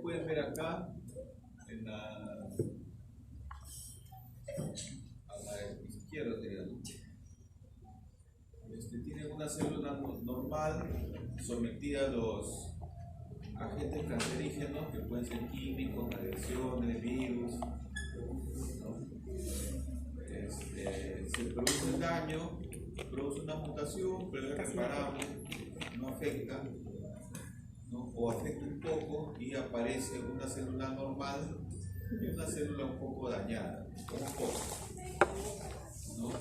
Pueden ver acá en la, a la izquierda tiene una célula normal sometida a los agentes cancerígenos que pueden ser químicos, radiaciones, virus, ¿no? Se produce el daño, produce una mutación, pero es reparable, no afecta, ¿no? O afecta un poco y aparece una célula normal y una célula un poco dañada, un poco, ¿no?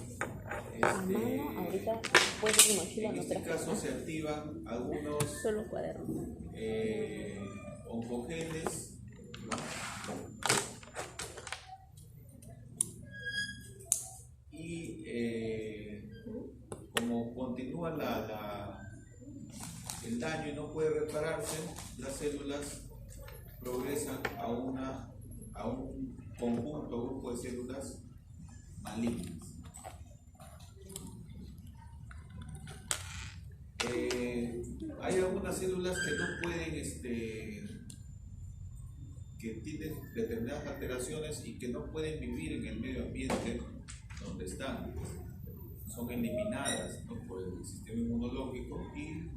Ahorita puede ser mi mochila, en no, este caso se activan algunos solo un cuaderno. oncogenes, ¿no? Y como continúa el daño y no puede repararse, las células progresan a un conjunto, grupo de células malignas. Hay algunas células que no pueden, que tienen determinadas alteraciones y que no pueden vivir en el medio ambiente donde están. Son eliminadas, ¿no?, por el sistema inmunológico y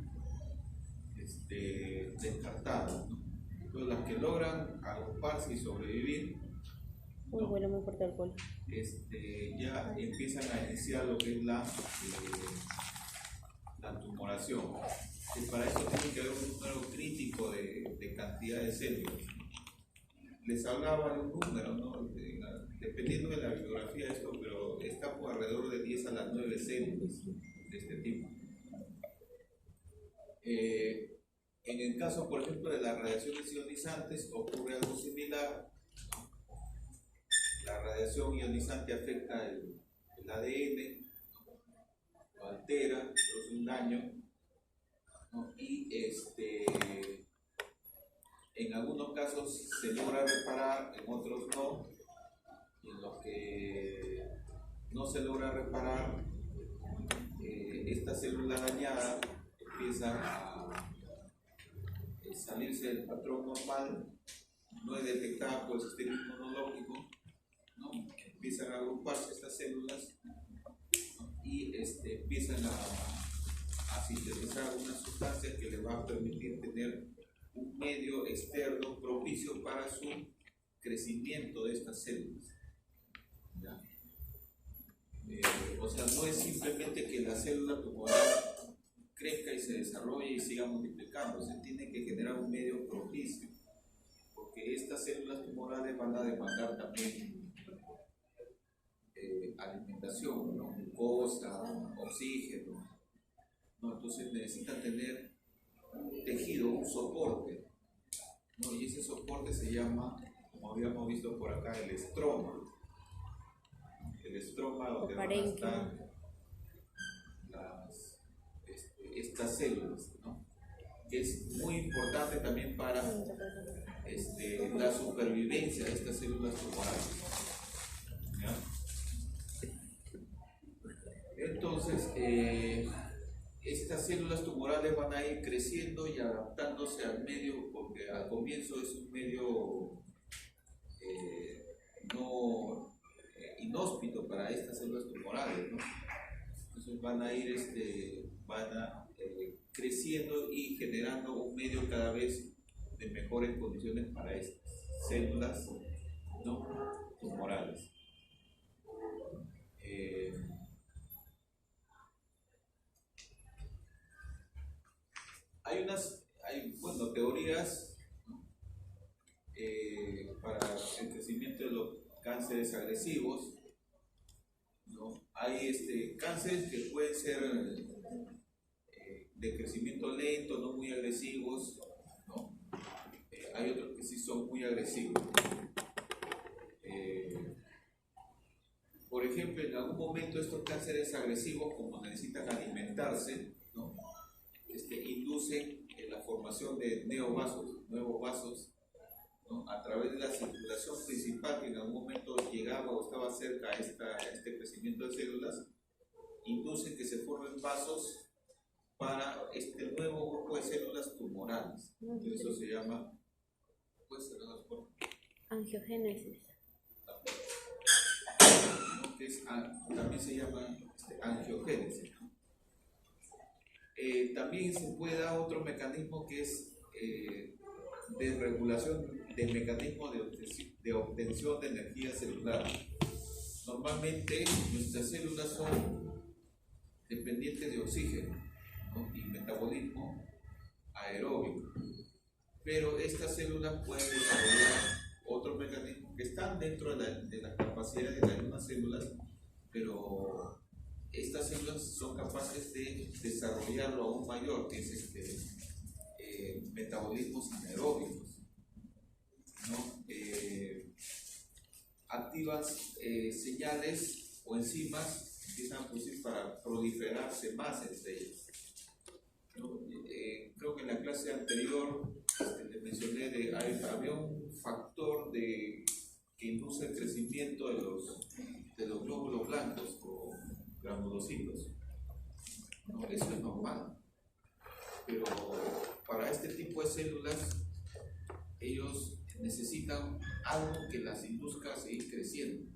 descartadas, ¿no? Entonces, las que logran agruparse y sobrevivir, muy bueno, muy fuerte alcohol. Ya empiezan a iniciar lo que es la tumoración. Y para eso tiene que haber un número crítico de cantidad de células. Les hablaba de un número, ¿no?, dependiendo de la bibliografía de esto, pero está por alrededor de 10 a las 9 células de este tipo. En el caso, por ejemplo, de las radiaciones ionizantes, ocurre algo similar. La radiación ionizante afecta el ADN, lo altera, produce un daño, ¿no? Y en algunos casos se logra reparar, en otros no. Y en los que no se logra reparar, esta célula dañada empieza a salirse del patrón normal, no es detectada por el sistema inmunológico, ¿no? Empiezan a agruparse estas células, ¿no? Y empiezan a sintetizar una sustancia que le va a permitir tener un medio externo propicio para su crecimiento de estas células. ¿Ya? O sea, no es simplemente que la célula tumoral crezca y se desarrolle y siga multiplicando, se tiene que generar un medio propicio, porque estas células tumorales van a demandar también alimentación, ¿no?, glucosa, oxígeno, ¿no? Entonces necesitan tener un tejido, un soporte, ¿no? Y ese soporte se llama, como habíamos visto por acá, el estroma. El estroma, donde van a estar estas células, ¿no?, que es muy importante también para la supervivencia de estas células tumorales. ¿Ya? Entonces, estas células tumorales van a ir creciendo y adaptándose al medio, porque al comienzo es un medio no inhóspito para estas células tumorales, ¿no? Entonces van a ir creciendo y generando un medio cada vez de mejores condiciones para estas células, ¿no?, tumorales. Hay teorías, ¿no?, para el crecimiento de los cánceres agresivos, ¿no? Hay cánceres que pueden ser de crecimiento lento, no muy agresivos, ¿no? Hay otros que sí son muy agresivos. Por ejemplo, en algún momento estos cánceres agresivos, como necesitan alimentarse, ¿no?, inducen la formación de nuevos vasos, ¿no?, a través de la circulación principal que en algún momento llegaba o estaba cerca a este crecimiento de células, inducen que se formen vasos para este nuevo grupo de células tumorales. Entonces, eso se llama Angiogénesis. Que también se llama angiogénesis. También se puede dar otro mecanismo que es de regulación del mecanismo de obtención de energía celular. Normalmente nuestras células son dependientes de oxígeno, ¿no? Y metabolismo aeróbico, pero estas células pueden desarrollar otros mecanismos que están dentro de las capacidades de las mismas células, pero estas células son capaces de desarrollarlo aún mayor, que es metabolismos anaeróbicos, ¿no? Activan señales o enzimas que empiezan a producir para proliferarse más entre ellas, ¿no? Creo que en la clase anterior les mencioné había un factor que induce el crecimiento de los glóbulos blancos o granulocitos, ¿no? Eso es normal, pero para este tipo de células ellos necesitan algo que las induzca a seguir creciendo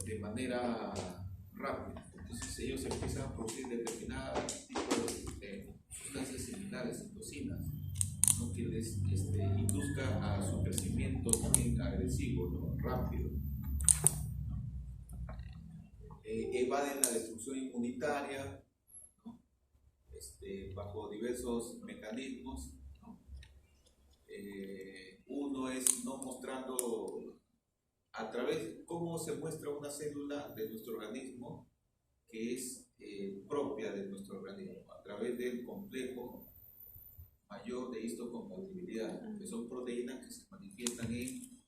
de manera rápida. Entonces ellos empiezan a producir determinados tipos de sustancias similares, citocinas, ¿no? Que les induzca a su crecimiento también agresivo, ¿no? Rápido. Evaden la destrucción inmunitaria, ¿no? Bajo diversos mecanismos, ¿no? Uno es no mostrando a través cómo se muestra una célula de nuestro organismo que es propia de nuestro organismo, a través del complejo mayor de histocompatibilidad, que son proteínas que se manifiestan en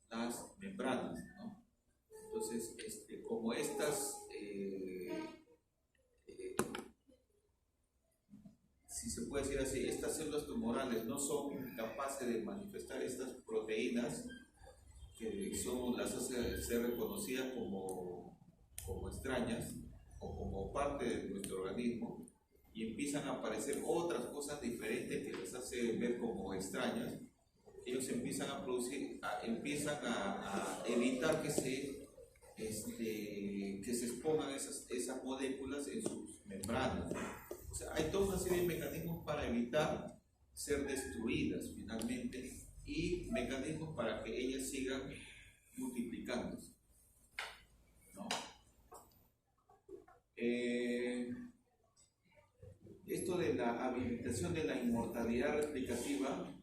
las membranas, ¿no? Entonces, como estas, si se puede decir así, estas células tumorales no son capaces de manifestar estas proteínas que las hace ser reconocidas como extrañas o como parte de nuestro organismo, y empiezan a aparecer otras cosas diferentes que les hace ver como extrañas. Ellos empiezan a producir, empiezan a evitar que se expongan esas moléculas en sus membranas. O sea, hay toda una serie de mecanismos para evitar ser destruidas finalmente y mecanismos para que ellas sigan multiplicándose, ¿no? Esto de la habilitación de la inmortalidad replicativa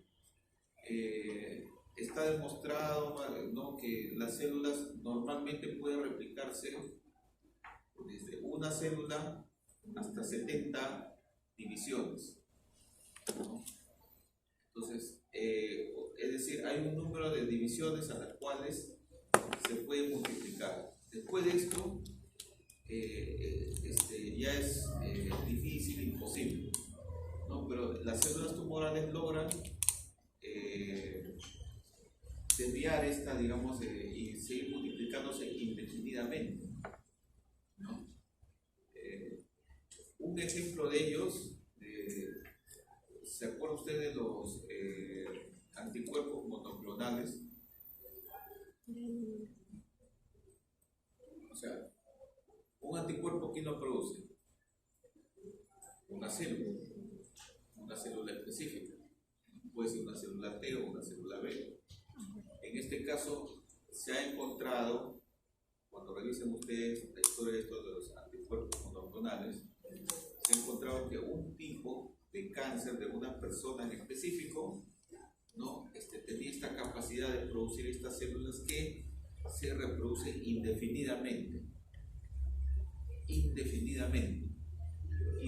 está demostrado, ¿no? Que las células normalmente pueden replicarse desde una célula hasta 70 divisiones, ¿no? Entonces, es decir, hay un número de divisiones a las cuales se puede multiplicar. Después de esto, ya es difícil, imposible, ¿no? Pero las células tumorales logran desviar esta, digamos, y seguir multiplicándose indefinidamente, ¿no? Un ejemplo de ellos, ¿se acuerda usted de los anticuerpos monoclonales? O sea, un anticuerpo, ¿quién lo produce? Una célula específica. Puede ser una célula T o una célula B. En este caso, se ha encontrado, cuando revisen ustedes la historia de estos de los anticuerpos monoclonales, se ha encontrado que un tipo de cáncer de una persona en específico, ¿no? Tenía esta capacidad de producir estas células que se reproducen indefinidamente, y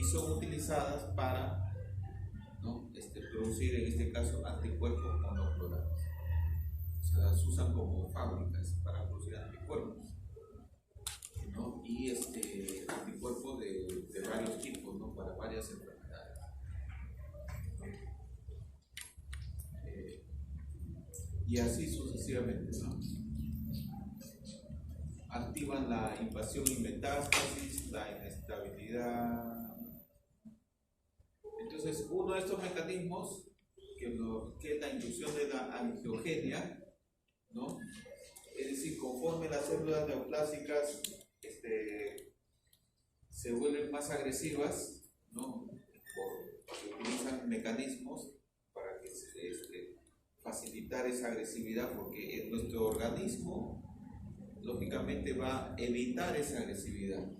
son utilizadas para, ¿no? Producir, en este caso, anticuerpos monoclonales. O sea, las usan como fábricas para producir anticuerpos, ¿no? Y anticuerpos de varios tipos, ¿no? Para varias enfermedades. Y así sucesivamente, ¿no? Activan la invasión y metástasis, la inestabilidad. Entonces, uno de estos mecanismos que que es la inducción de la angiogenia, ¿no? Es decir, conforme las células neoplásicas se vuelven más agresivas, ¿no? Porque utilizan mecanismos para que facilitar esa agresividad, porque en nuestro organismo lógicamente va a evitar esa agresividad,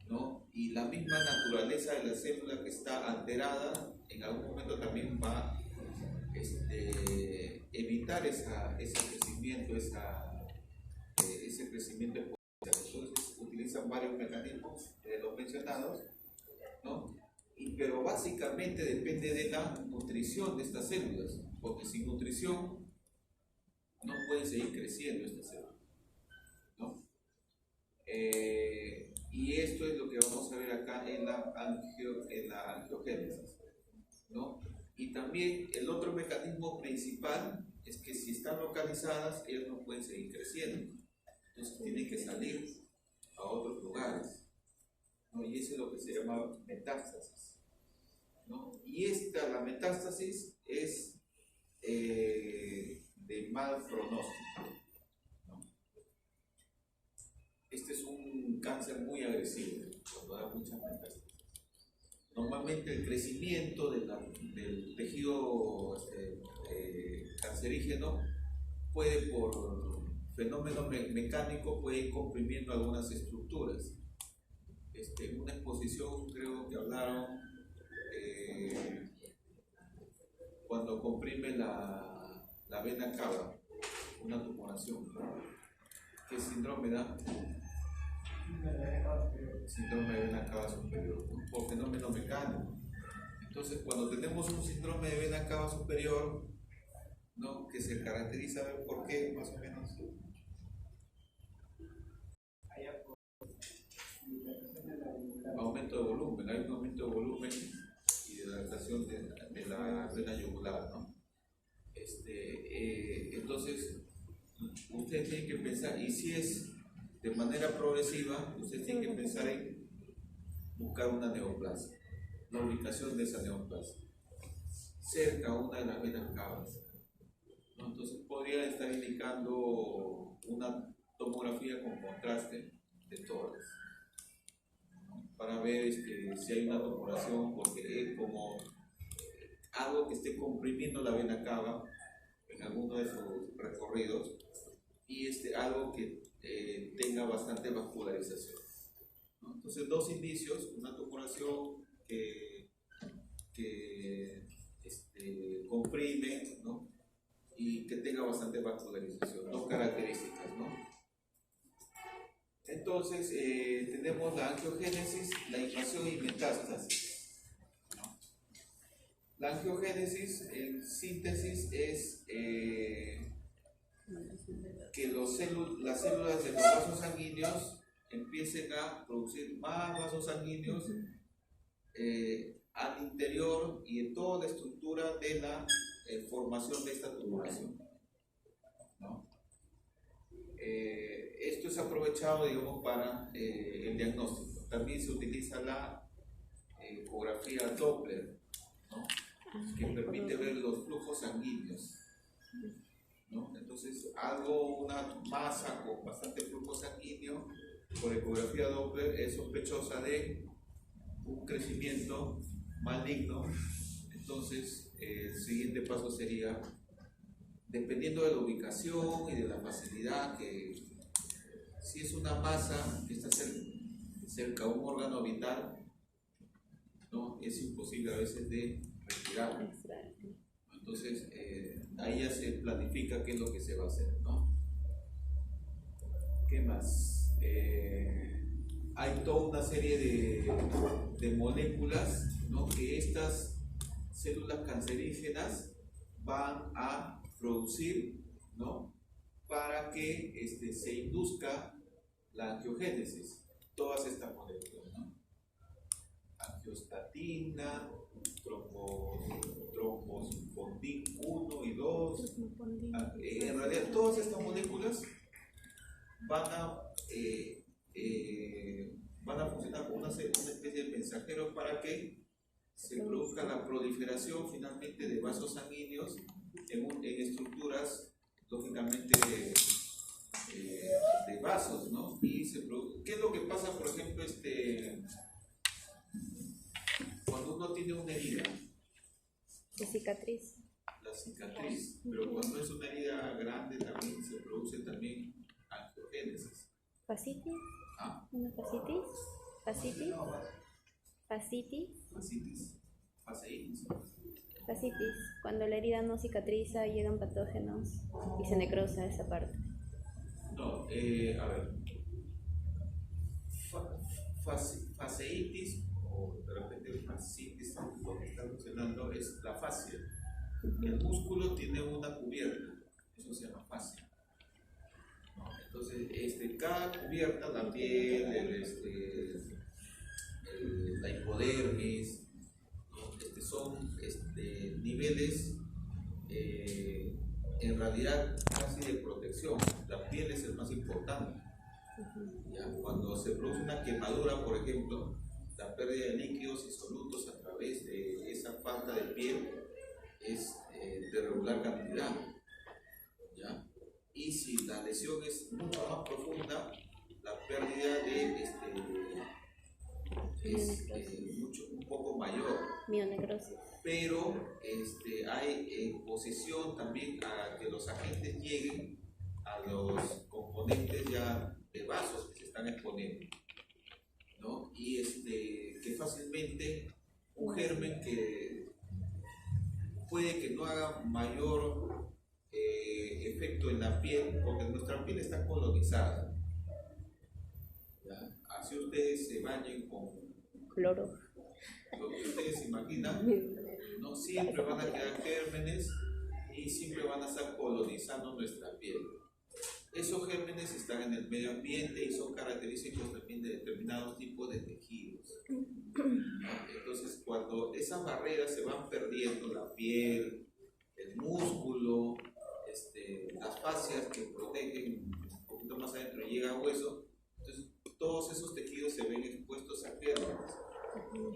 ¿no? Y la misma naturaleza de la célula que está alterada en algún momento también va a evitar ese crecimiento, ese crecimiento exponencial. Entonces utilizan varios mecanismos de los mencionados, ¿no? Pero básicamente depende de la nutrición de estas células, porque sin nutrición no pueden seguir creciendo estas células, ¿no? Y esto es lo que vamos a ver acá en la angiogénesis, ¿no? Y también el otro mecanismo principal es que si están localizadas, ellas no pueden seguir creciendo, entonces tienen que salir a otros lugares, ¿no? Y eso es lo que se llama metástasis, ¿no? Y la metástasis es de mal pronóstico, ¿no? Este es un cáncer muy agresivo cuando da muchas metástasis. Normalmente el crecimiento del tejido cancerígeno puede, por fenómeno mecánico, puede ir comprimiendo algunas estructuras. En una exposición creo que hablaron cuando comprime la vena cava, una tumoración. ¿Qué síndrome da? Síndrome de vena cava superior, ¿no? Por fenómeno mecánico. Entonces, cuando tenemos un síndrome de vena cava superior, ¿no? Que se caracteriza, ¿por qué? Más o menos. Aumento de volumen, hay un aumento de volumen y de dilatación de la vena yugular, ¿no? Entonces, ustedes tienen que pensar, y si es de manera progresiva, ustedes tienen que pensar en buscar una neoplasia, la ubicación de esa neoplasia, cerca a una de las venas cavas, ¿no? Entonces podría estar indicando una tomografía con contraste de tórax, ¿no? Para ver si hay una tumoración, porque es como algo que esté comprimiendo la vena cava en alguno de sus recorridos, y algo que tenga bastante vascularización, ¿no? Entonces, dos indicios: una tumoración que comprime, ¿no? Y que tenga bastante vascularización, dos características, ¿no? Entonces, tenemos la angiogénesis, la invasión y metástasis, ¿no? La angiogénesis, en síntesis, es que las células de los vasos sanguíneos empiecen a producir más vasos sanguíneos al interior y en toda la estructura de la formación de esta tumoración, ¿no? Esto es aprovechado, digamos, para el diagnóstico. También se utiliza la ecografía Doppler, ¿no? Que permite ver los flujos sanguíneos, ¿no? Entonces, una masa con bastante flujo sanguíneo por ecografía Doppler es sospechosa de un crecimiento maligno. Entonces, el siguiente paso sería, dependiendo de la ubicación y de la facilidad, que si es una masa que está cerca a un órgano vital, ¿no? Es imposible a veces de retirarlo. Entonces, ahí ya se planifica qué es lo que se va a hacer, ¿no? ¿Qué más? Hay toda una serie de moléculas, ¿no? Que estas células cancerígenas van a producir, ¿no? Para que se induzca la angiogénesis. Todas estas moléculas, ¿no? Angiostatina, trombosifondin 1 y 2. En realidad, todas estas moléculas van a funcionar como una especie de mensajero para que se produzca la proliferación finalmente de vasos sanguíneos en estructuras, lógicamente, de vasos, ¿no? Y ¿qué es lo que pasa, por ejemplo, cuando uno tiene una herida? La cicatriz. La cicatriz, pero cuando es una herida grande también se produce también angiogénesis. ¿Fascitis? ¿Ah? ¿Una fascitis? ¿Fascitis? ¿Fascitis? Fascitis. Fascitis. Cuando la herida no cicatriza, llegan patógenos y se necrosa esa parte. No, a ver. Fasciitis, o de repente fascitis, lo que está funcionando es la fascia. El músculo tiene una cubierta, eso se llama fascia. ¿No? Entonces, cada cubierta, la piel, la hipodermis, ¿no? Son niveles en realidad casi de protección. La piel es el más importante. ¿Ya? Cuando se produce una quemadura, por ejemplo, la pérdida de líquidos y solutos a través de esa falta de piel es de regular cantidad, ¿ya? Y si la lesión es mucho más profunda, la pérdida es un poco mayor. Mionecrosis. Pero hay exposición también a que los agentes lleguen a los componentes ya de vasos que se están exponiendo, ¿no? Y que fácilmente un germen que puede que no haga mayor efecto en la piel, porque nuestra piel está colonizada, ¿ya? Así ustedes se bañen con Cloro. lo que ustedes se imaginan, no siempre van a quedar gérmenes y siempre van a estar colonizando nuestra piel. Esos gérmenes están en el medio ambiente y son característicos también de determinados tipos de tejidos. Entonces, cuando esas barreras se van perdiendo, la piel, el músculo, las fascias que protegen un poquito más adentro y llega a hueso, entonces todos esos tejidos se ven expuestos a gérmenes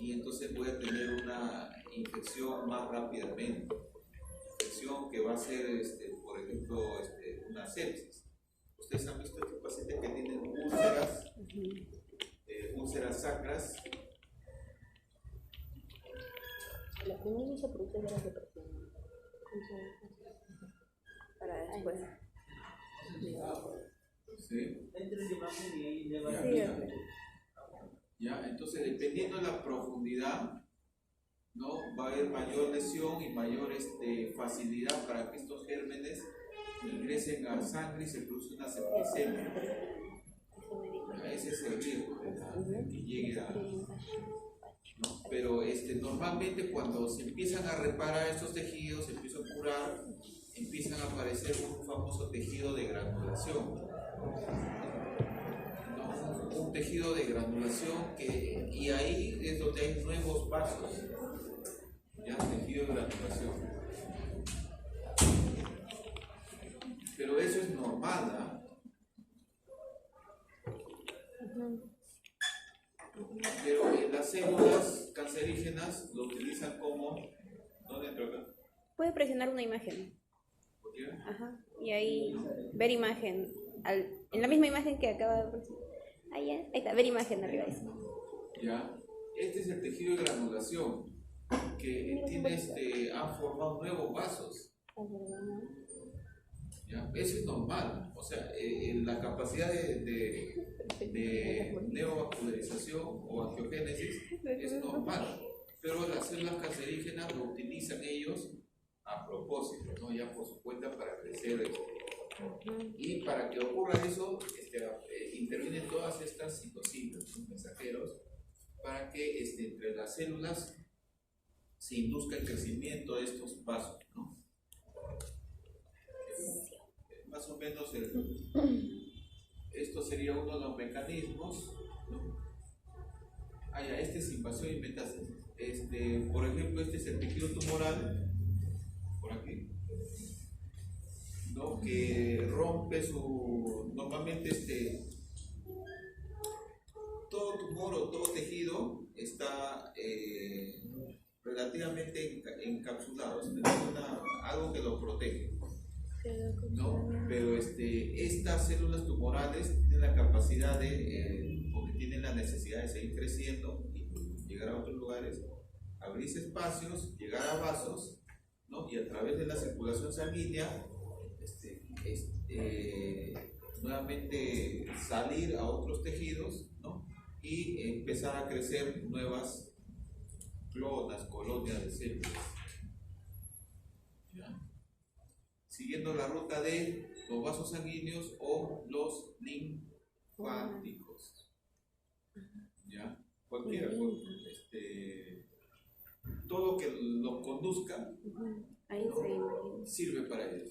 y entonces voy a tener una infección más rápidamente. Infección que va a ser, por ejemplo, una sepsis. Ustedes han visto estos pacientes que tienen úlceras, úlceras sacras. La primera se produce de la depresión. Para después. ¿Sí? Ya, entonces dependiendo de la profundidad, ¿no? Va a haber mayor lesión y mayor facilidad para que estos gérmenes ingresen a sangre y se produce una septicemia. Ese es el riesgo de que llegue a... ¿no? Pero normalmente cuando se empiezan a reparar estos tejidos, se empieza a curar, empiezan a aparecer un famoso tejido de granulación. ¿No? Un tejido de granulación y ahí es donde hay nuevos vasos. Ya, tejido de granulación. Pero eso es normal, ¿ah? Pero en las células cancerígenas lo utilizan como... ¿Dónde entra acá? Puede presionar una imagen. ¿Por qué? Ajá. Y ahí ver imagen. En la misma imagen que acaba de presionar. Ahí está, ver imagen arriba de eso. Ya. Este es el tejido de granulación que ha formado nuevos vasos. ¿Ya? Eso es normal, o sea, la capacidad de neovascularización o angiogénesis es normal, pero las células cancerígenas lo utilizan ellos a propósito, ¿no? Ya por su cuenta para crecer. Y para que ocurra eso, intervienen todas estas citocinas, los mensajeros, para que entre las células se induzca el crecimiento de estos vasos, ¿no? Más o menos esto sería uno de los mecanismos, ¿no? Ya, este es invasión y metástasis. Por ejemplo, este es el tejido tumoral, por aquí, ¿no? Que rompe normalmente todo tumor o todo tejido está relativamente encapsulados, algo que lo protege, ¿no? Pero estas células tumorales tienen la capacidad porque tienen la necesidad de seguir creciendo y llegar a otros lugares, abrirse espacios, llegar a vasos, ¿no? Y a través de la circulación sanguínea, nuevamente salir a otros tejidos, ¿no? Y empezar a crecer nuevas clonas, colonias de células. ¿Ya? Siguiendo la ruta de los vasos sanguíneos o los linfáticos. ¿Ya? Cualquiera, todo que lo conduzca, ¿no? Sirve para ello.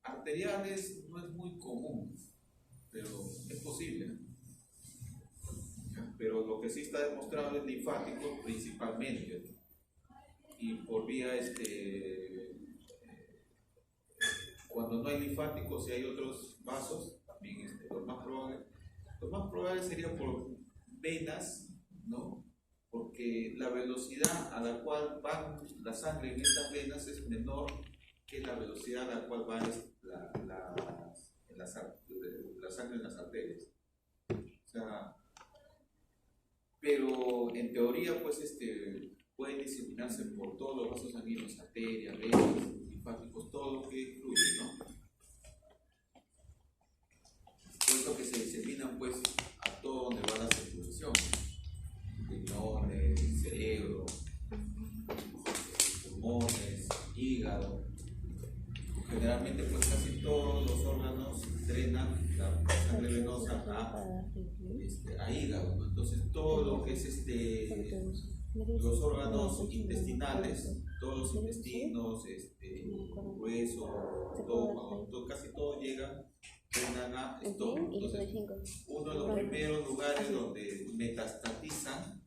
Arteriales no es muy común, pero es posible. ¿Ya? Pero lo que sí está demostrado es linfático principalmente, y por vía cuando no hay linfáticos y hay otros vasos, también lo más probable sería por venas, ¿no? Porque la velocidad a la cual va la sangre en estas venas es menor que la velocidad a la cual va la sangre en las arterias. O sea, pero en teoría, pues, puede diseminarse por todos los vasos sanguíneos, arterias, venas, linfáticos, todo lo que fluye, ¿no? Por eso que se diseminan, pues, a todo donde va la circulación, riñones, cerebro, pulmones, hígado. Generalmente, pues, casi todos los órganos drenan la sangre venosa a hígado, ¿no? Entonces todo lo que es los órganos intestinales, todos los intestinos, hueso, estómago, casi todo llega, drenan a estómago. Entonces, uno de los primeros lugares donde metastatizan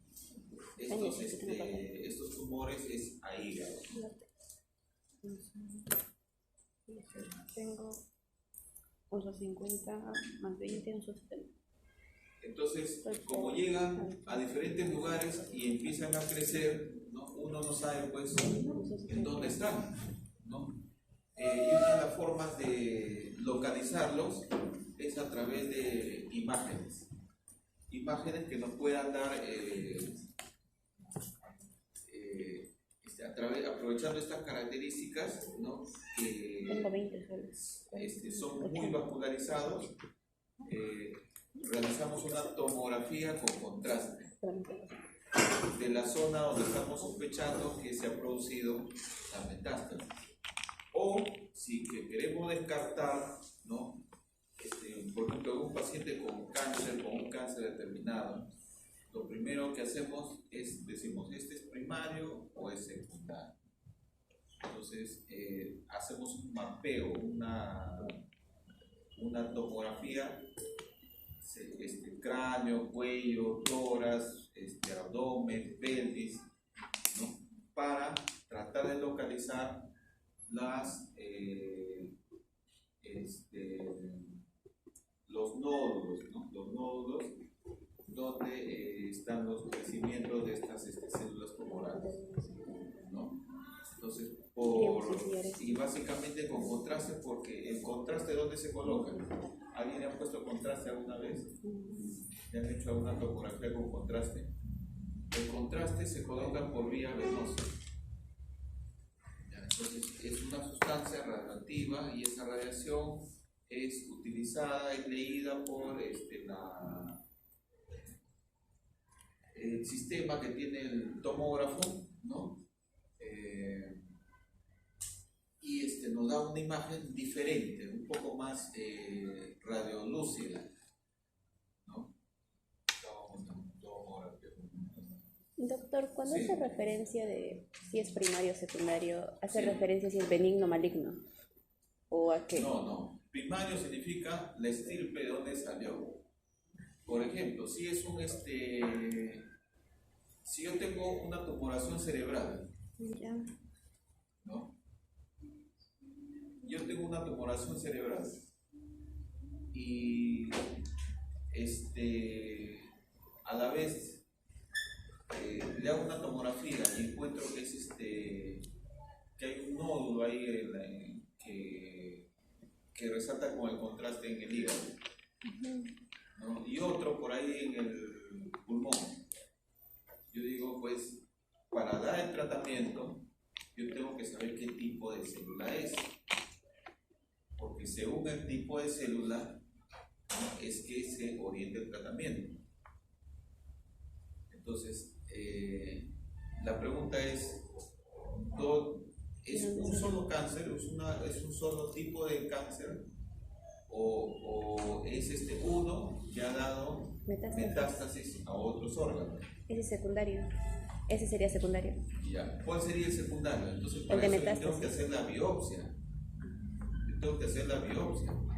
estos tumores es a hígado. Tengo uso 50 más 20, uso 70. Entonces, como llegan a diferentes lugares y empiezan a crecer, ¿no? Uno no sabe, pues, en dónde están, ¿no? Y una de las formas de localizarlos es a través de imágenes que nos puedan dar aprovechando estas características, ¿no? Que tengo 20 solo. Son muy vascularizados. Realizamos una tomografía con contraste de la zona donde estamos sospechando que se ha producido la metástasis. O si que queremos descartar, ¿no? Por ejemplo, un paciente con un cáncer determinado, lo primero que hacemos es decimos, ¿este es primario o es secundario? Entonces, hacemos un mapeo, una tomografía, cráneo, cuello, tórax, abdomen, pelvis, ¿no? Para tratar de localizar los nódulos, ¿no? Los nódulos donde están los crecimientos de estas células tumorales, ¿no? Entonces, y básicamente con contraste, porque el contraste, ¿dónde se coloca? ¿Alguien le ha puesto contraste alguna vez? ¿Le han hecho alguna tomografía con contraste? El contraste se coloca por vía venosa. Entonces, es una sustancia radioactiva y esa radiación es utilizada, es leída por el sistema que tiene el tomógrafo, ¿no? Y nos da una imagen diferente, un poco más radiolúcida, ¿no? Doctor, cuando Sí. hace referencia de si es primario o secundario, ¿hace referencia si es benigno o maligno? ¿O a qué? No. Primario significa la estirpe de donde salió. Por ejemplo, si es si yo tengo una tumoración cerebral, Ya. ¿no? Yo tengo una tumoración cerebral y a la vez le hago una tomografía y encuentro que es que hay un nódulo ahí que resalta con el contraste en el hígado, ¿no? Y otro por ahí en el pulmón. Yo digo, pues, para dar el tratamiento, yo tengo que saber qué tipo de célula es. Porque según el tipo de célula, ¿no?, es que se orienta el tratamiento. Entonces, la pregunta es un solo cáncer? ¿Es un solo tipo de cáncer? ¿O es uno que ha dado metástasis a otros órganos? Ese es secundario. Ese sería secundario. Ya. ¿Cuál sería el secundario? Entonces, para eso yo tengo que hacer la biopsia.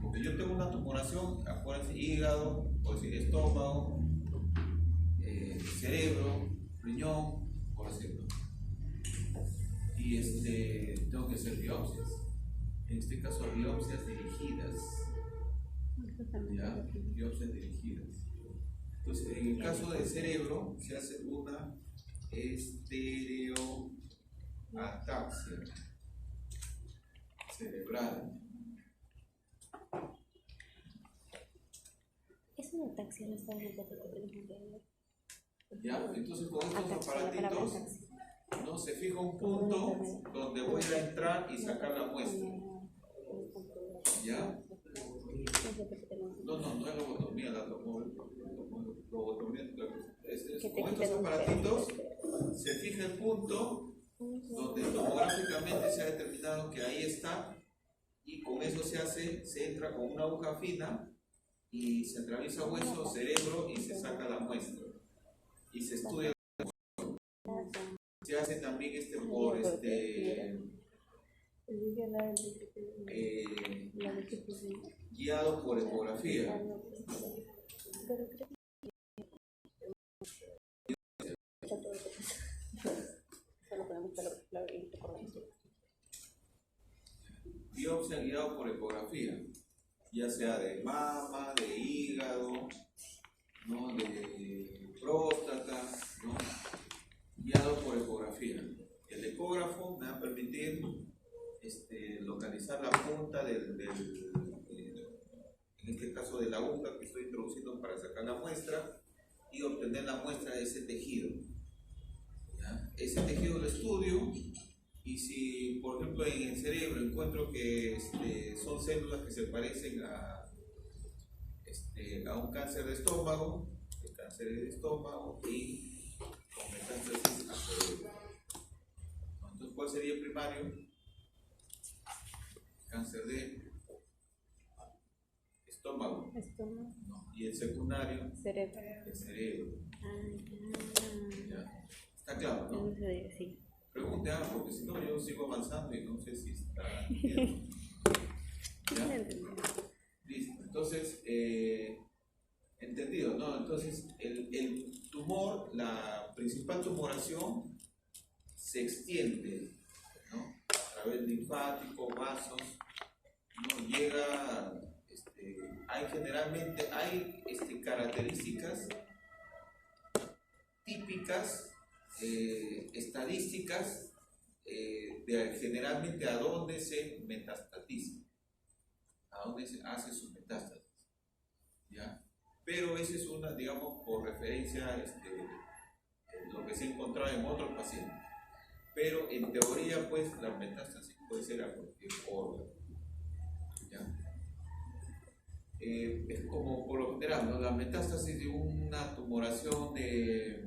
Porque yo tengo una tumoración, acuérdense, hígado, por decir estómago, cerebro, riñón, por decirlo. Y tengo que hacer biopsias. En este caso, biopsias dirigidas. ¿Ya? Biopsias dirigidas. Entonces, en el caso del cerebro, se hace una estereoataxia cerebral. Es una ataxia, no está en el papel. ¿Ya? Entonces, con estos aparatitos, ¿no?, se fija un punto donde voy a entrar y sacar la muestra. ¿Ya? No es lobotomía, la lobotomía. Con estos aparatitos se fija el punto donde tomográficamente se ha determinado que ahí está, y con eso se entra con una aguja fina y se atraviesa hueso, cerebro y se saca la muestra. Y se estudia. Se hace también guiado por ecografía. Biopsia guiado por ecografía, ya sea de mama, de hígado, ¿no?, de próstata, ¿no?, guiado por ecografía. El ecógrafo me va a permitir localizar la punta en este caso de la aguja que estoy introduciendo para sacar la muestra y obtener la muestra de ese tejido. ¿Ya? Ese tejido lo estudio, y si por ejemplo en el cerebro encuentro que son células que se parecen a un cáncer de estómago, y con metástasis al cerebro. Entonces, ¿cuál sería el primario? Cáncer de estómago. No. Y el secundario, cerebro. El cerebro. ¿Ya? ¿Está claro, no? Sí. Pregunte algo, porque si no yo sigo avanzando y no sé si está bien. ¿Ya? Listo. Entonces, entendido, ¿no? Entonces, el tumor, la principal tumoración, se extiende, ¿no?, a través linfático, vasos, ¿no? Llega, generalmente hay características típicas, estadísticas, generalmente a dónde se metastatiza, a dónde se hace su metástasis, ¿ya? Pero esa es una, digamos, por referencia, lo que se ha encontrado en otros pacientes. Pero en teoría, pues, la metástasis puede ser a cualquier órgano, ¿ya? Es como por lo general, ¿no?, la metástasis de una tumoración de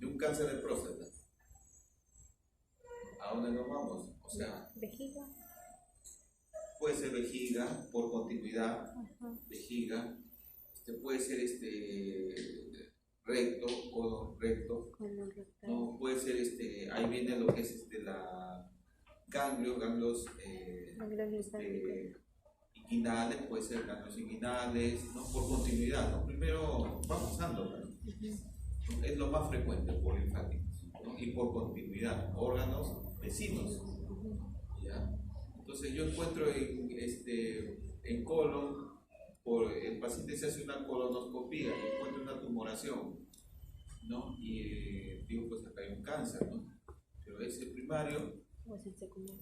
un cáncer de próstata. ¿A dónde nos vamos? O sea, vejiga. Puede ser vejiga por continuidad, vejiga. Puede ser recto, colon recto. No, puede ser ahí viene lo que es la ganglios inguinales, puede ser ganglios inguinales, ¿no?, por continuidad, ¿no? Primero va pasando, ¿no? Es lo más frecuente por linfáticos, ¿no?, y por continuidad, órganos vecinos, ¿ya? Entonces yo encuentro en colon, el paciente se hace una colonoscopía y encuentra una tumoración, ¿no? Y digo, pues acá hay un cáncer, ¿no? Pero ese primario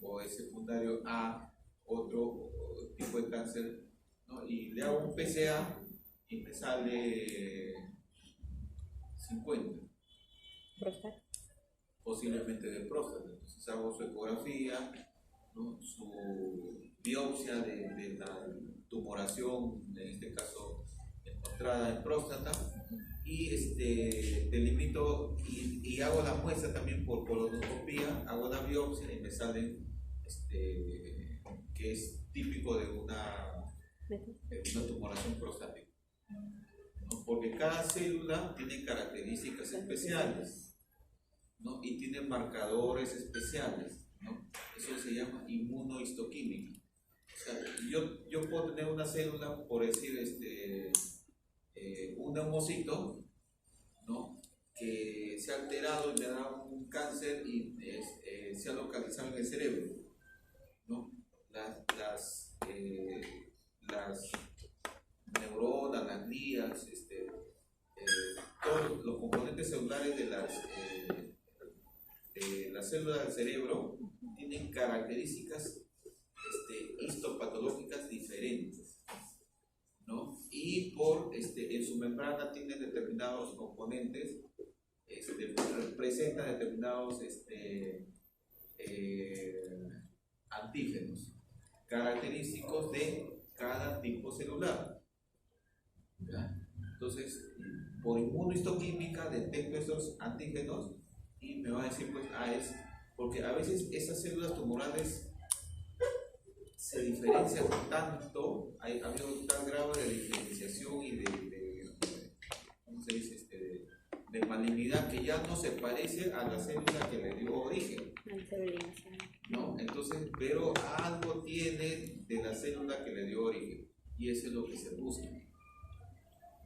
o es secundario a otro tipo de cáncer, ¿no? Y le hago un PSA y me sale 50. ¿Próstata? Posiblemente de próstata. Entonces hago su ecografía, ¿no? Su biopsia de la tumoración, en este caso encontrada en próstata, y delimito y hago la muestra también por colonoscopía, hago la biopsia y me sale que es típico de una tumoración prostática, ¿no? Porque cada célula tiene características especiales, ¿no? Y tiene marcadores especiales, ¿no? Eso se llama inmunohistoquímica. O sea, yo puedo tener una célula, por decir, un neumocito, ¿no? Que se ha alterado y me da un cáncer y se ha localizado en el cerebro, ¿no? Las neuronas, las glías, todos los componentes celulares de las células del cerebro tienen características histopatológicas diferentes, ¿no? Y en su membrana tienen determinados componentes, presentan determinados antígenos característicos de cada tipo celular, ¿ya? Entonces, por inmunohistoquímica detecto esos antígenos y me va a decir, pues, es porque a veces esas células tumorales se diferencian tanto, ha habido tal grado de diferenciación y ¿cómo se dice? De malignidad que ya no se parece a la célula que le dio origen, ¿no? Entonces, pero algo tiene de la célula que le dio origen y eso es lo que se busca,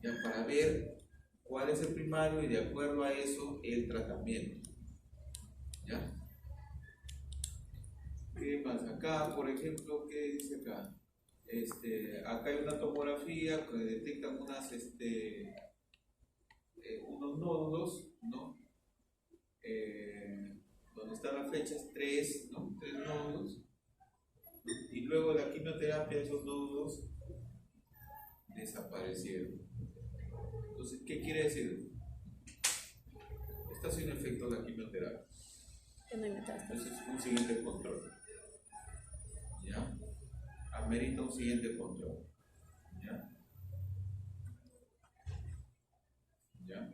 ya, para ver cuál es el primario y de acuerdo a eso el tratamiento, ¿ya? ¿Qué más? Acá, por ejemplo, ¿qué dice acá? Acá hay una tomografía que detectan unos nódulos, ¿no? Donde está la flecha es 3, ¿no? 3 nódulos. Y luego de la quimioterapia esos nódulos desaparecieron. Entonces, ¿qué quiere decir? Está sin efecto la quimioterapia. Entonces, un siguiente control. ¿Ya? Amerita un siguiente control. ¿Ya? ¿Ya?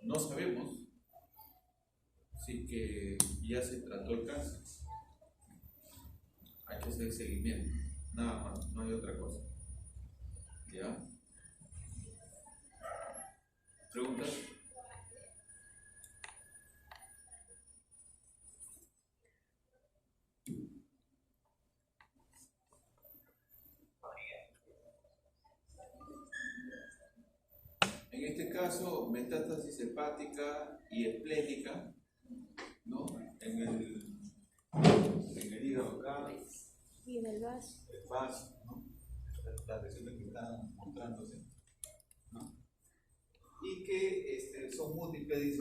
No sabemos si que ya se trató el cáncer. Hay que hacer seguimiento. Nada más, no hay otra cosa. ¿Ya? ¿Preguntas? En este caso, metástasis hepática y esplénica, ¿no? En el hígado acá. Y en el vaso. El vaso, ¿no? Las lesiones que están mostrándose, ¿no? Y que son múltiples,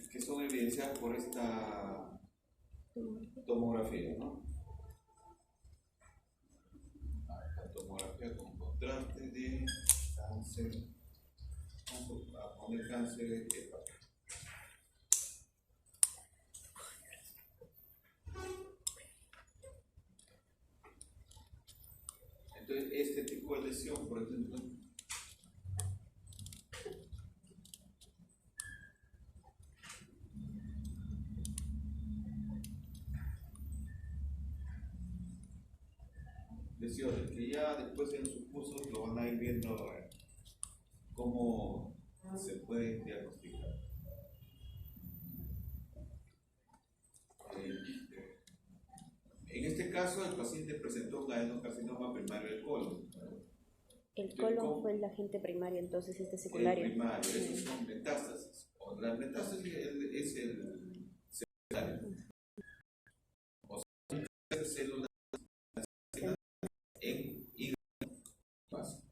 que son evidenciadas por esta tomografía, ¿no? La tomografía con contraste de cáncer, vamos a poner cáncer hepático. Entonces, este tipo de lesión, por ejemplo, lesiones que ya después en sus cursos lo van a ir viendo cómo se pueden diagnosticar. En este caso, el paciente presentó un adenocarcinoma primario del colon. El colon fue el agente primario, entonces este secundario. El primario, esos son metástasis. La metástasis es el secundario. O sea, células en hígado vaso.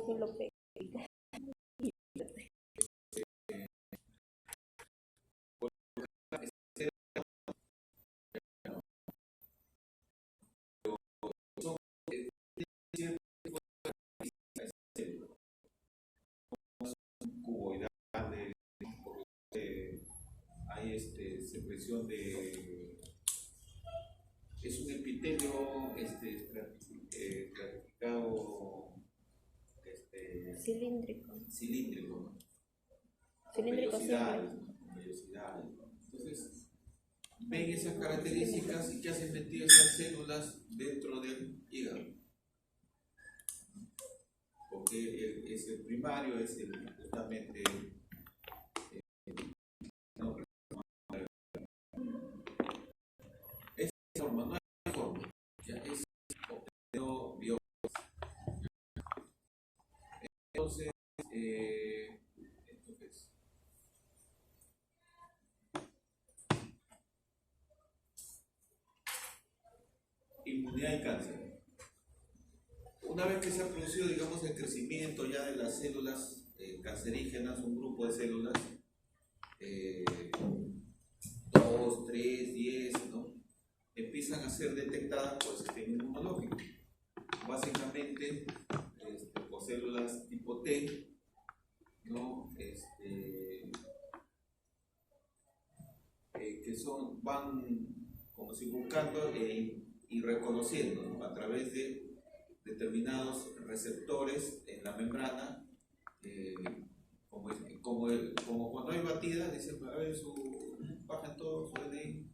¿Quién lo pega? Cuboidal, hay secreción de, es un epitelio estratificado Cilíndrico. cilíndrico, ¿no? Cilíndrico Vellosidad, simple. vellosidad. Entonces, ven esas características y que hacen meter esas células dentro del hígado. Porque es el primario, es justamente no, es forma, no hay forma, ya es obtenido biopsia. Entonces, inmunidad y cáncer. Una vez que se ha producido, digamos, el crecimiento ya de las células cancerígenas, un grupo de células, 2, 3, 10, ¿no? Empiezan a ser detectadas por el sistema inmunológico. Básicamente, por células tipo T, ¿no? Que van como si buscando y reconociendo, ¿no? A través de determinados receptores en la membrana, como cuando hay batidas, dicen, a ver, bajan todos su DNI.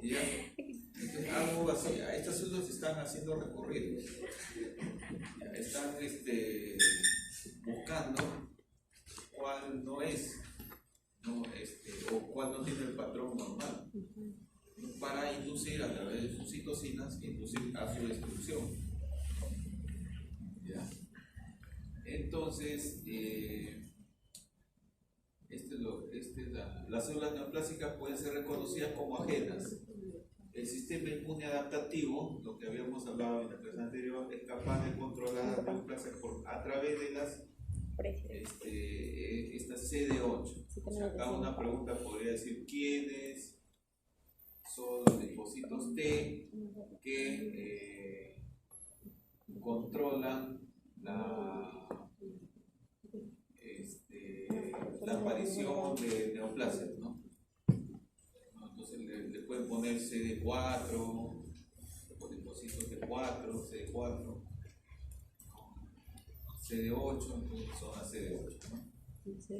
¿Ya? Entonces, algo así, a estas células están haciendo recorridos, ya, están buscando cuál no es, ¿no? O cuál no tiene el patrón normal, para inducir a través de sus citocinas, inducir a su destrucción. ¿Ya? Entonces, las células neoplásicas pueden ser reconocidas como ajenas. El sistema inmune adaptativo, lo que habíamos hablado en la clase anterior, es capaz de controlar las neoplasias a través de estas CD8. O sea, acá una pregunta podría decir quiénes son los linfocitos T que controlan la aparición de neoplasias, ¿no? Entonces le pueden poner CD4, linfocitos T4, CD4, CD8, entonces son las CD8, ¿no?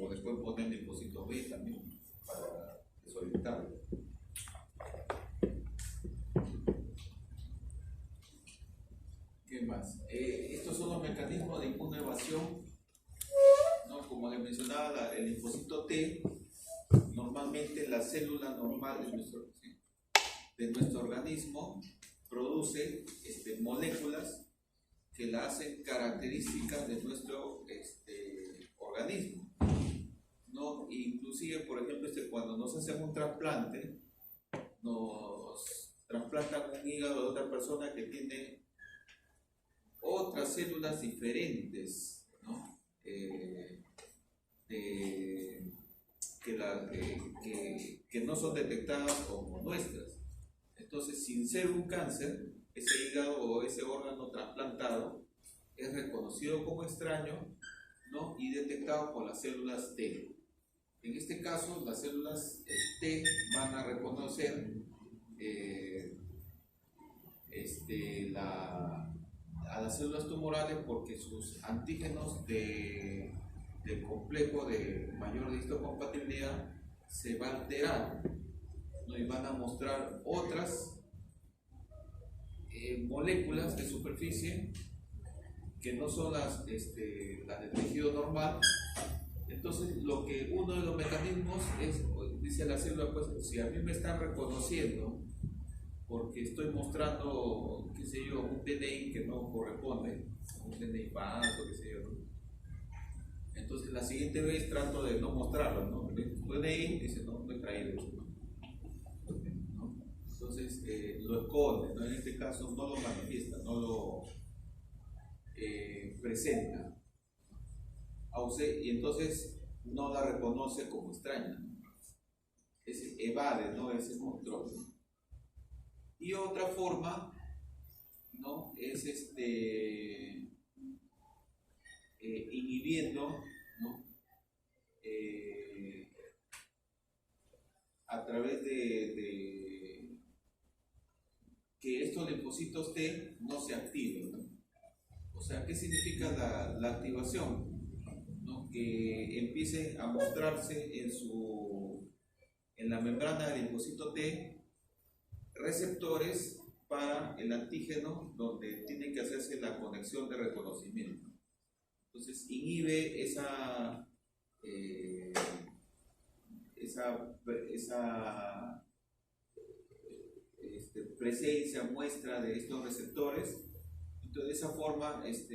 O después ponen linfocitos B también para desorientarlo. ¿Qué más? Estos son los mecanismos de inmunoevasión, ¿no? Como les mencionaba, el linfocito T, normalmente la célula normal de nuestro organismo produce moléculas que la hacen características de nuestro organismo, ¿no? Inclusive, por ejemplo, cuando nos hacen un trasplante, nos trasplantan un hígado de otra persona que tiene otras células diferentes, ¿no? Que no son detectadas como nuestras. Entonces, sin ser un cáncer, ese hígado o ese órgano trasplantado es reconocido como extraño, ¿no? Y detectado por las células T. En este caso, las células T van a reconocer a las células tumorales porque sus antígenos del complejo de mayor histocompatibilidad se va a alterar, ¿no? Y van a mostrar otras moléculas de superficie que no son las del tejido normal. Entonces, uno de los mecanismos es, dice la célula, pues si a mí me están reconociendo porque estoy mostrando, qué sé yo, un DNI que no corresponde, un DNI falso, qué sé yo, ¿no? Entonces la siguiente vez trato de no mostrarlo, ¿no? Tu DNI dice, no he traído eso, ¿no? Entonces lo esconde, ¿no? En este caso no lo manifiesta, no lo presenta y entonces no la reconoce como extraña, ¿no? Evade, ¿no?, ese control. Y otra forma, ¿no?, es inhibiendo, ¿no?, a través de que estos linfocitos T no se activen, ¿no? O sea, ¿qué significa la activación? ¿No? Que empiece a mostrarse en la membrana del linfocito T receptores para el antígeno donde tiene que hacerse la conexión de reconocimiento. Entonces inhibe esa presencia, muestra de estos receptores. Entonces de esa forma es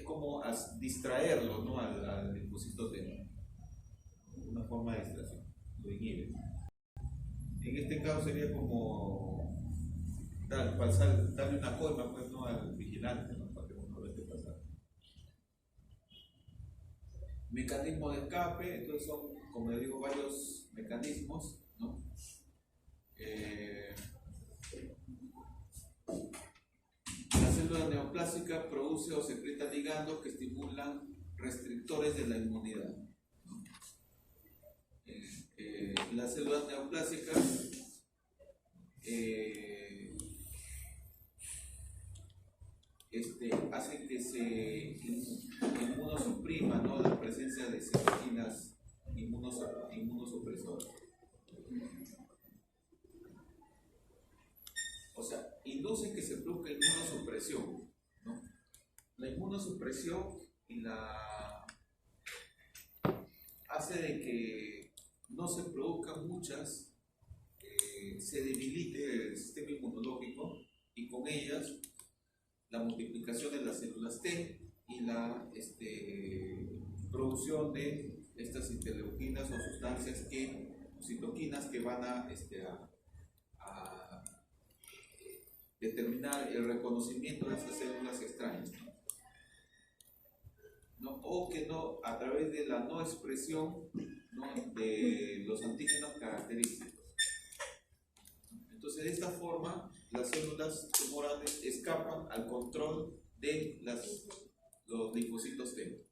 como distraerlo, ¿no?, al linfocito T. Una forma de distracción, lo inhibe. En este caso sería como darle una coima, pues, ¿no?, al vigilante, ¿no?, para que uno lo deje pasar. Mecanismo de escape, entonces son, como les digo, varios mecanismos, ¿no? La célula neoplásica produce o secreta ligandos que estimulan restrictores de la inmunidad, ¿no? Las células neoplásicas hacen que se inmunosuprima, ¿no?, la presencia de citoquinas inmunosupresoras. O sea, inducen que se produzca inmunosupresión, ¿no? La inmunosupresión hace de que no se produzcan muchas, se debilite el sistema inmunológico y con ellas la multiplicación de las células T y la producción de estas interleuquinas o sustancias citoquinas que van a determinar el reconocimiento de estas células extrañas, ¿no? O que no, a través de la no expresión, ¿no?, de los antígenos característicos. Entonces, de esta forma, las células tumorales escapan al control de los linfocitos T.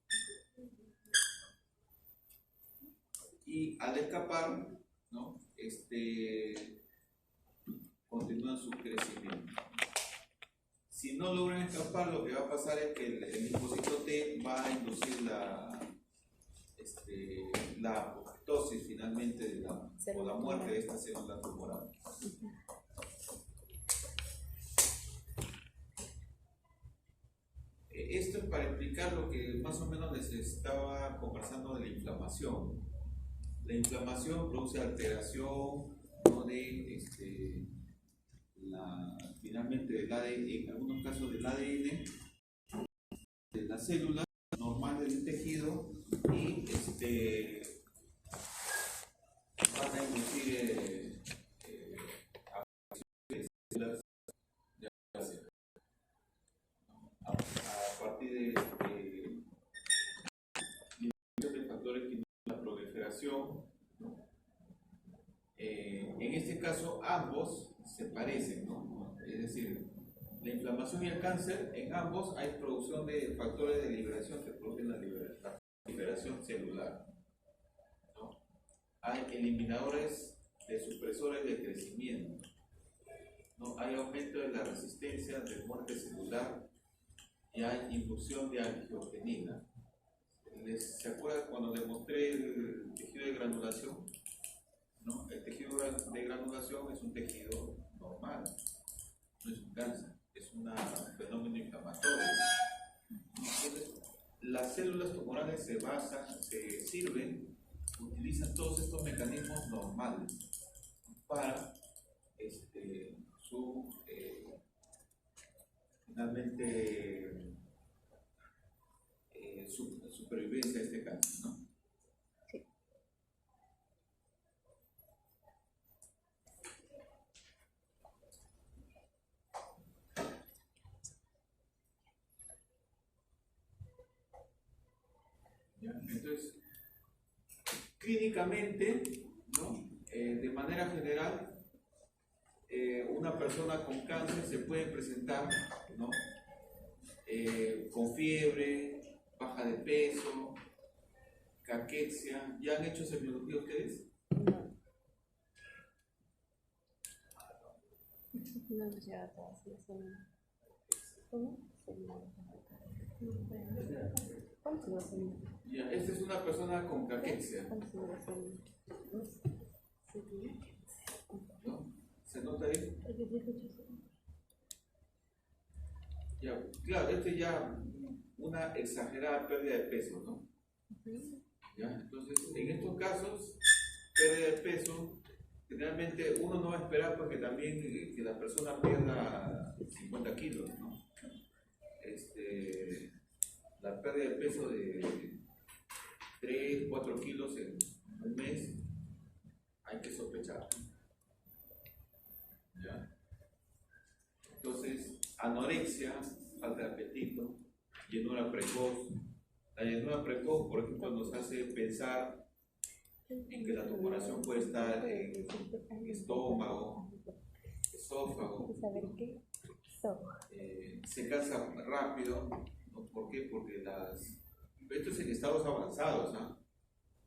Y al escapar, ¿no?, continúan su crecimiento. Si no logran escapar, lo que va a pasar es que el linfocito T va a inducir la apoptosis finalmente o la muerte de esta célula tumoral. Esto es para explicar lo que más o menos les estaba conversando de la inflamación. La inflamación produce alteración, ¿no?, finalmente del ADN, en algunos casos del ADN de las células normales del tejido, y van a inducir células a partir de factores que inducen la proliferación, ¿no? En este caso ambos se parecen, ¿no? Es decir, la inflamación y el cáncer, en ambos hay producción de factores de liberación que producen la liberación celular, ¿no? Hay eliminadores de supresores de crecimiento, ¿no? Hay aumento de la resistencia de muerte celular y hay inducción de angiotenina. ¿Se acuerdan cuando les mostré el tejido de granulación? ¿No? El tejido de granulación es un tejido normal, no es un cáncer, es un fenómeno inflamatorio. Entonces, las células tumorales utilizan todos estos mecanismos normales para finalmente supervivencia de este cáncer, ¿no? Sí. Entonces, clínicamente, ¿no? De manera general, una persona con cáncer se puede presentar, ¿no? Con fiebre, baja de peso, caquexia. ¿Ya han hecho semiología ustedes? No hemos llegado a todas las semanas. ¿Cómo? ¿Cuánto se va a hacer? Ya, esta es una persona con caquexia. ¿Cuánto se va a hacer? ¿No? ¿Se nota ahí? Ya, claro, este ya una exagerada pérdida de peso, ¿no? ¿Ya? Entonces, en estos casos, pérdida de peso, generalmente uno no va a esperar porque también que la persona pierda 50 kilos, ¿no? La pérdida de peso de 3, 4 kilos en un mes, hay que sospechar. ¿Ya? Entonces, anorexia, falta de apetito, llenura precoz. La llenura precoz, por ejemplo, nos hace pensar en que la tumoración puede estar en estómago, esófago. Se cansa rápido, ¿no? ¿Por qué? Porque esto es en estados avanzados, ¿no?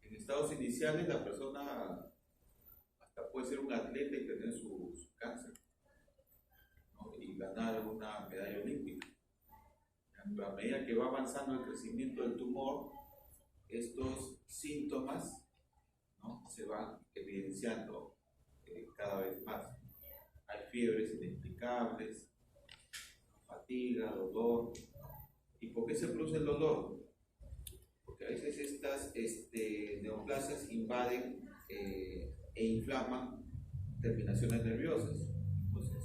En estados iniciales la persona hasta puede ser un atleta y tener su cáncer, ¿no? Y ganar una medalla olímpica. Pero a medida que va avanzando el crecimiento del tumor, estos síntomas, ¿no? Se van evidenciando cada vez más. Hay fiebres inexplicables, fatiga, dolor. ¿Y por qué se produce el dolor? Porque a veces estas neoplasias invaden e inflaman terminaciones nerviosas. Entonces,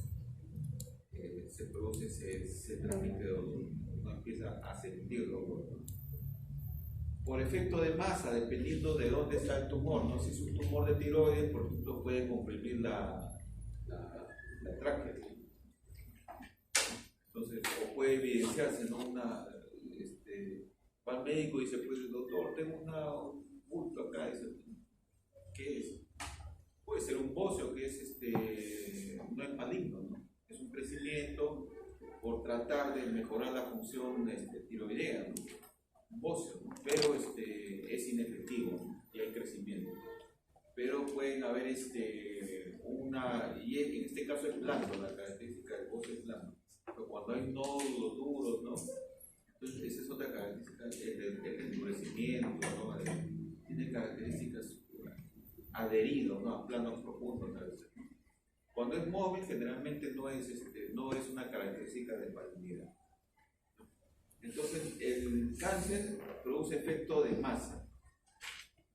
se produce ese trámite de dolor. Uno empieza a sentir dolor, ¿no? Por efecto de masa, dependiendo de dónde está el tumor, ¿no? Si es un tumor de tiroides, por ejemplo, puede comprimir la tráquea. Entonces, o puede evidenciarse, ¿no? Va al médico y dice, pues, doctor, tengo un bulto acá. Dice, ¿qué es? Puede ser un bocio, que no es maligno, ¿no? Es un crecimiento por tratar de mejorar la función tiroidea, ¿no? Un bocio, ¿no? Pero es inefectivo, ¿no? Y hay crecimiento. Pero pueden haber y en este caso es blando, la característica del bocio es blando. Pero cuando hay nódulos duros, ¿no? Entonces esa es otra característica, el endurecimiento, ¿no? Tiene características adheridos, ¿no? A planos profundos, ¿no? Cuando es móvil generalmente no es una característica de malignidad. Entonces el cáncer produce efecto de masa,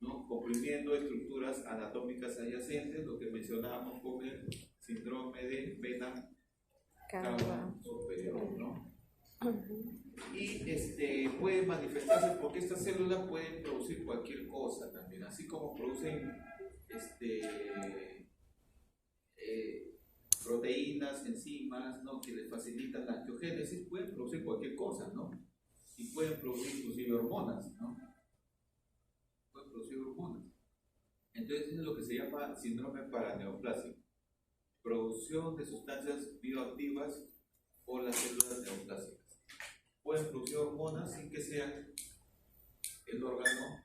¿no? Comprimiendo estructuras anatómicas adyacentes, lo que mencionábamos con el síndrome de vena cava superior, ¿no? Y puede manifestarse porque estas células pueden producir cualquier cosa también, así como producen proteínas, enzimas, ¿no? Que les facilitan la angiogénesis, pueden producir cualquier cosa, ¿no? Y pueden producir inclusive hormonas, ¿no? Pueden producir hormonas. Entonces eso es lo que se llama síndrome paraneoplásico. Producción de sustancias bioactivas por las células neoplásicas. Pueden producir hormonas sin que sean el órgano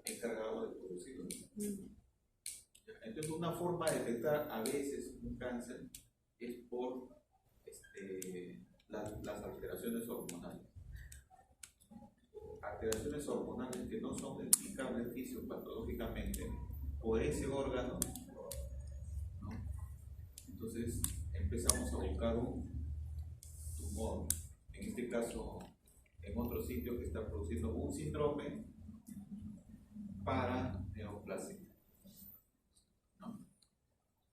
encargado de producirlas. Entonces una forma de detectar a veces un cáncer es por las alteraciones hormonales. Alteraciones hormonales que no son explicables fisiopatológicamente por ese órgano, ¿no? Entonces empezamos a buscar un tumor, en este caso en otro sitio que está produciendo un síndrome paraneoplásico, ¿no?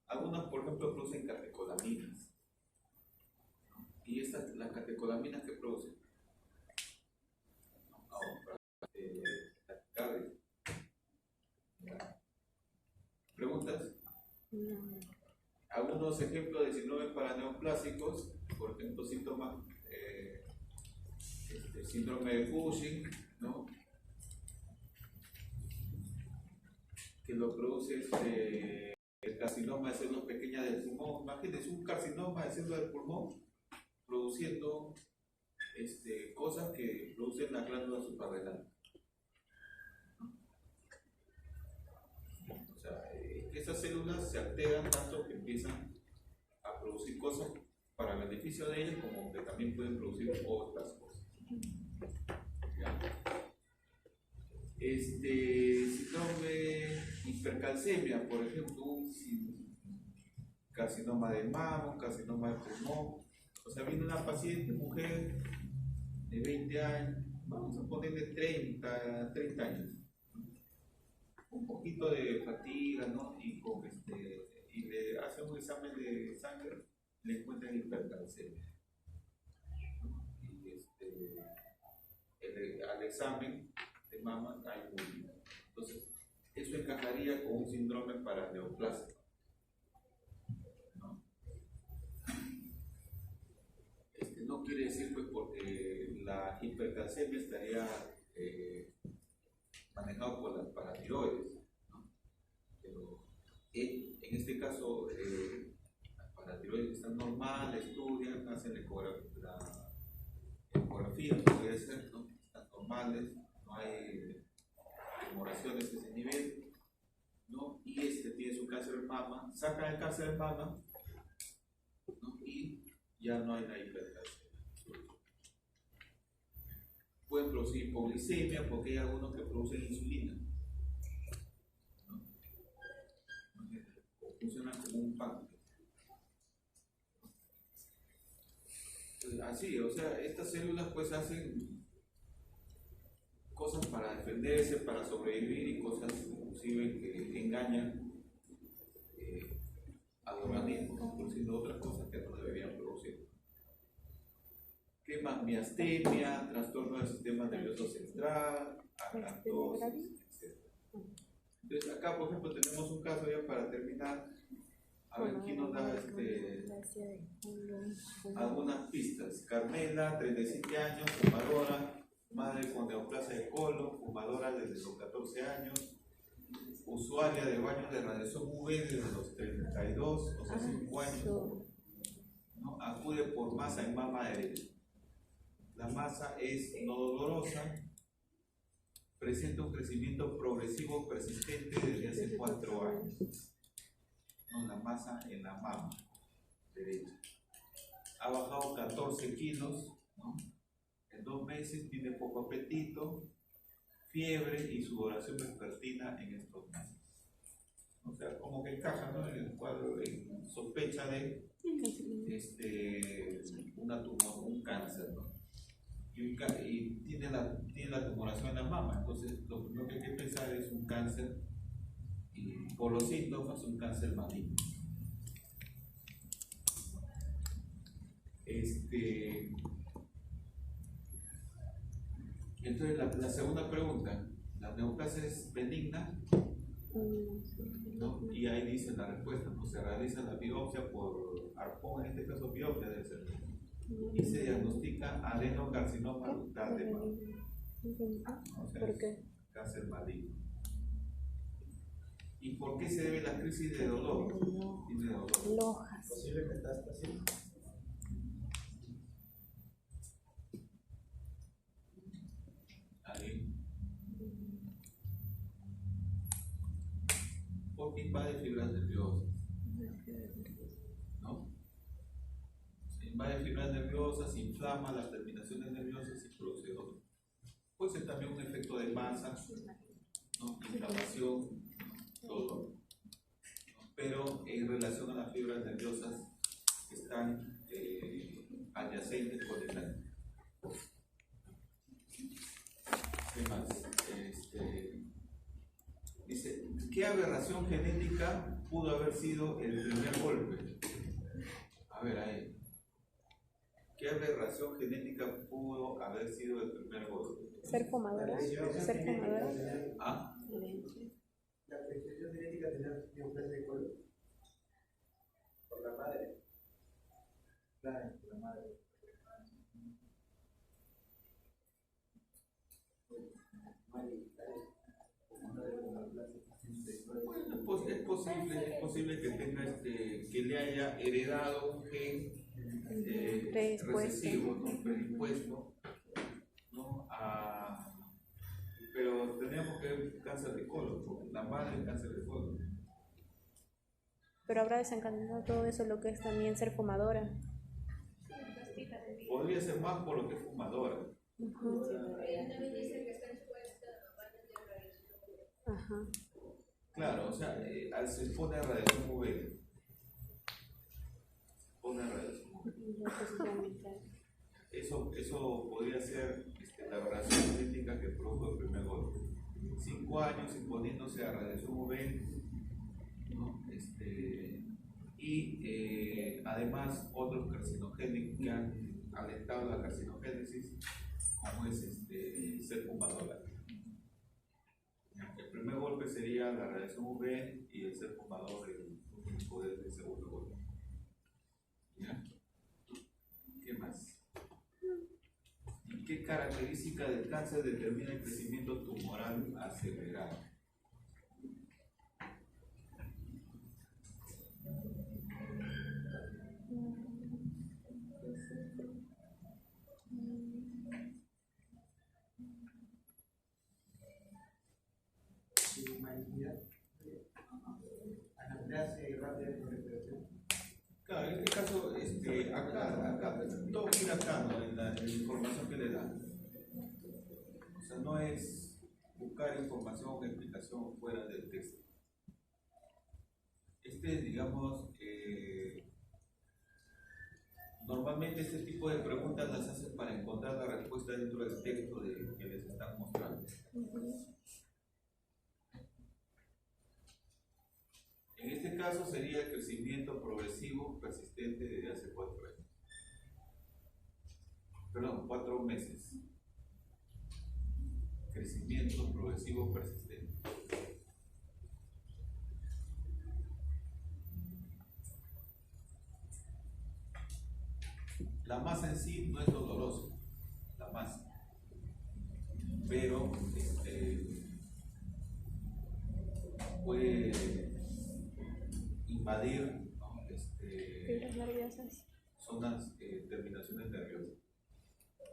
Algunas, por ejemplo, producen catecolaminas, ¿no? Y las catecolaminas que producen, ¿no? ¿Preguntas? Algunos ejemplos de síndromes paraneoplásicos, por ejemplo, síntomas, síndrome de Cushing, ¿no? que lo produce el carcinoma de células pequeñas del pulmón. Imagínense un carcinoma de células del pulmón produciendo cosas que producen la glándula suprarrenal. O sea, esas células se alteran tanto que empiezan a producir cosas para beneficio de ellas, como que también pueden producir otras cosas. ¿Ya? Síndrome hipercalcemia, por ejemplo, un carcinoma de mama, un carcinoma de pulmón. O sea, viene una paciente, mujer de 20 años, vamos a ponerle 30 años, un poquito de fatiga, ¿no? Y le hacen un examen de sangre, le encuentran hipercalcemia. Y al examen de mama hay un. Entonces, eso encajaría con un síndrome paraneoplásico. No quiere decir pues porque la hipercalcemia estaría manejado por las paratiroides, ¿no? Pero en este caso las paratiroides están normales, estudian, hacen la ecografía, podría ser, ¿no? Están normales, no hay tumoraciones de ese nivel, ¿no? Y tiene su cáncer de mama, sacan el cáncer de mama, ¿no? Y ya no hay la hipercalcemia. Pueden producir hipoglicemia porque hay algunos que producen insulina, ¿no? Funcionan como un páncreas. Así, o sea, estas células pues hacen cosas para defenderse, para sobrevivir y cosas inclusive que engañan al organismo, ¿no? Produciendo otras cosas que no deberían producir. ¿Qué más? Miastenia, trastorno del sistema nervioso central, acantosis, etc. Entonces acá, por ejemplo, tenemos un caso ya para terminar. A ver, ¿quién nos da algunas pistas? Carmela, 37 años, fumadora, madre con neoplasia de colon, fumadora desde los 14 años, usuaria de baños de radiación UV desde los 32, o sea, 5 años, ¿no? Acude por masa en mama derecha. La masa es no dolorosa, presenta un crecimiento progresivo persistente desde hace 4 años. ¿No? La masa en la mama derecha. Ha bajado 14 kilos, ¿no? En 2 meses, tiene poco apetito, fiebre y sudoración vespertina en estos meses. O sea, como que encaja, ¿no? En el cuadro de sospecha de un cáncer, ¿no? Y tiene la tumoración en la mama, entonces lo primero que hay que pensar es un cáncer, y por los síntomas un cáncer maligno. Entonces la segunda pregunta, ¿la neoplasia es benigna? ¿No? Y ahí dice la respuesta, pues se realiza la biopsia por arpón, en este caso biopsia debe ser, y se diagnostica adenocarcinoma ductal de mama. O sea, ¿por qué? Cáncer maligno. ¿Y por qué se debe la crisis de dolor? Tiene dolor. Lojas. ¿Posible metástasis? Ahí. Porque invade fibras nerviosas, ¿no? Se invade fibras nerviosas, inflama las terminaciones nerviosas y produce dolor. Puede ser también un efecto de masa, ¿no? Inflamación, dolor. Pero en relación a las fibras nerviosas que están adyacentes con el área. ¿Qué más? Dice, ¿qué aberración genética pudo haber sido el primer golpe? A ver, ahí. ¿Qué aberración genética pudo haber sido el primer golpe? Ser fumadora. Ser fumadora. ¿Ah? La predisposición genética de tener neoplasia de colon. Por la madre. Claro, por la madre. es posible que tenga que le haya heredado un gen recesivo, ¿no? Predispuesto, ¿no? Pero tenemos que ver cáncer de colon, porque la madre es cáncer de colon. Pero habrá desencadenado todo eso, lo que es también ser fumadora. Podría ser más por lo que es fumadora. Ajá. Claro, o sea, se expone a radiación UV. Se expone a radiación UV. Eso podría ser la aberración genética que produjo el primer golpe. 5 años exponiéndose a radiación UV, ¿no? Y además otros carcinogénicos que han alentado la carcinogénesis, como es ser fumadora. El primer golpe sería la radiación UV y el ser fumador el poder del segundo golpe. ¿Ya? ¿Qué más? ¿Y qué característica del cáncer determina el crecimiento tumoral acelerado? Claro, en este caso, acá todo mira acá, ¿no? En la información que le dan. O sea, no es buscar información o explicación fuera del texto. Digamos, normalmente este tipo de preguntas las hacen para encontrar la respuesta dentro del texto que les están mostrando. En este caso sería el crecimiento progresivo persistente desde hace 4 años. Perdón, 4 meses. Crecimiento progresivo persistente. La masa en sí no es dolorosa, la masa. Pero puede invadir, ¿no? Fibras nerviosas. Zonas, terminaciones nerviosas.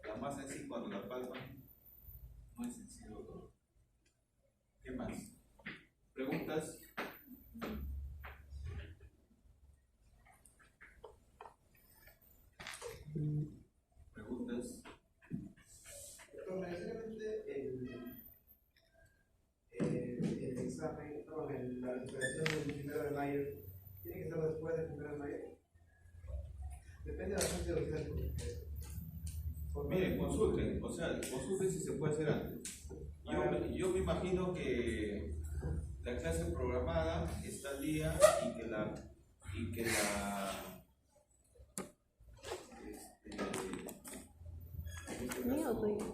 La masa en sí, cuando la palma, no es sensible al dolor. ¿Qué más? ¿Preguntas? ¿Preguntas? Pero necesariamente el examen, no, la recuperación del 1 de mayo, ¿tiene que ser después del 1 de mayo? Depende bastante de lo que sea. Miren, consulten si se puede hacer antes. Yo me imagino que la clase programada está al día y que la ¿Mío o tuyo?